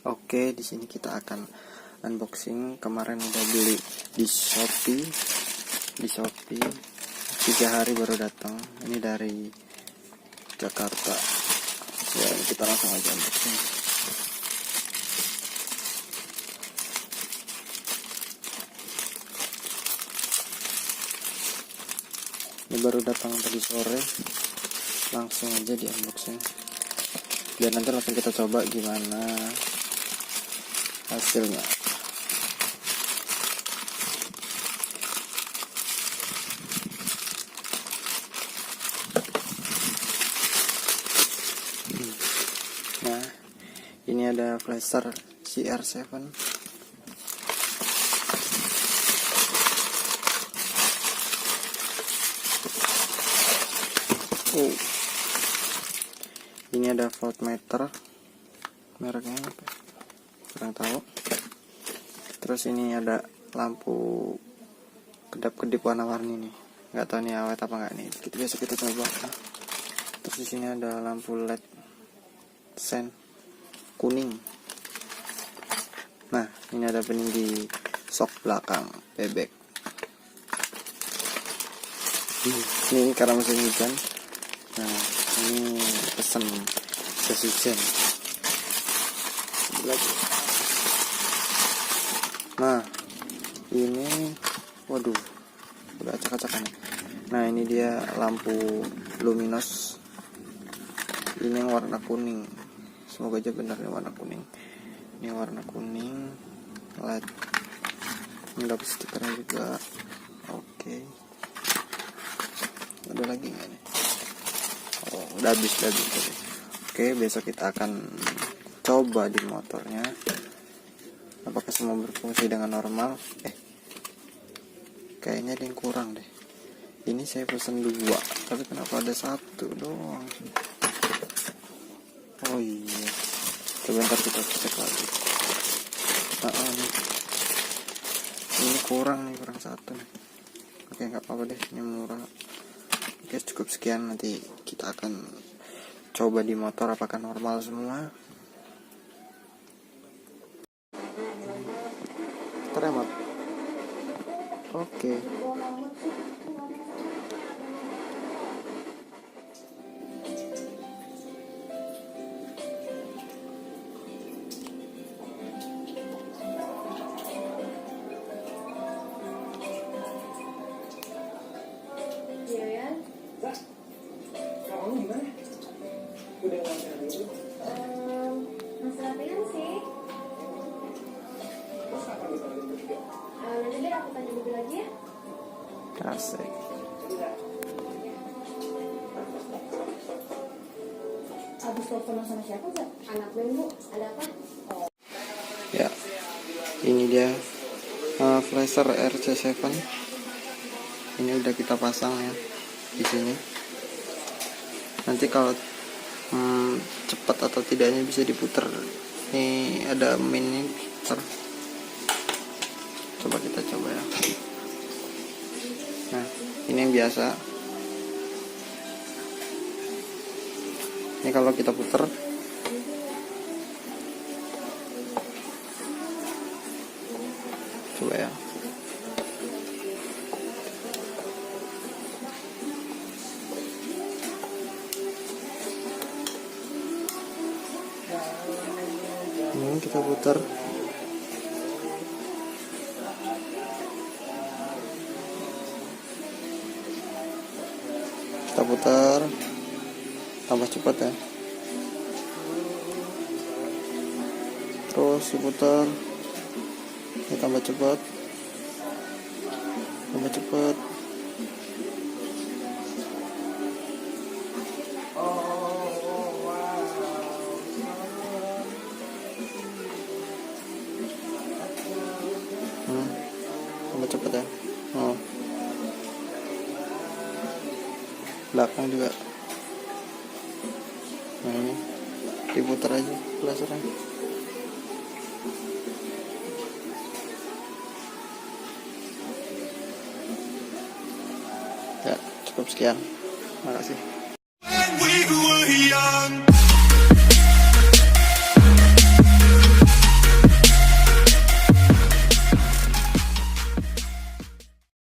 Oke, di sini kita akan unboxing. Kemarin udah beli di Shopee. 3 hari baru datang. Ini dari Jakarta. Ya, kita langsung aja unboxing. Ini baru datang tadi sore. Langsung aja di unboxing. Dan nanti langsung kita coba gimana hasilnya. Nah, ini ada flasher CR7. Ini ada voltmeter, mereknya apa? Kurang tahu. Terus ini ada lampu kedap-kedip warna-warni nih. Nggak tahu nih awet apa nggak nih. Biasa kita coba. Terus di sini ada lampu LED sen kuning. Nah, ini ada peninggi sok belakang bebek. Ini karena musim hujan. Nah, ini pesen jas hujan. Nah, ini waduh, udah acak-acakan. Nah, ini dia lampu luminos. Ini yang warna kuning. Semoga aja benar ini warna kuning. Ini warna kuning LED. Ini dapat stikernya juga. Oke. Ada lagi nggak nih? Oh, udah habis. Oke, besok kita akan coba di motornya. Apakah semua berfungsi dengan normal? Kayaknya ada yang kurang deh. Ini saya pesan 2, tapi kenapa ada 1 doang? Oh iya, sebentar kita cek lagi. Nih. Ini kurang 1 nih. Oke, nggak apa-apa deh, ini murah. Oke, cukup sekian. Nanti kita akan coba di motor apakah normal semua. Terhemat. Oke. Kamu gimana? Udah ngapain dulu? Masalah latihan sih. Terus kapan bisa lagi bertiga? Nanti deh aku tanya mobil lagi ya. Asik. Abis telepon sama siapa Zat? Anak gue bu, ada apa? Ya, ini dia flasher RC7. Ini udah kita pasang ya di sini. Nanti kalau cepat atau tidaknya bisa diputar. Ini ada min ini putar. Coba kita coba ya. Nah, ini yang biasa. Ini kalau kita putar, coba ya. Kita putar. Tambah cepat ya. Terus diputar. Ini tambah cepat. Tambah cepat ya. Belakang juga. Nah, ini diputar aja. lasernya. Ya, cukup sekian. Makasih.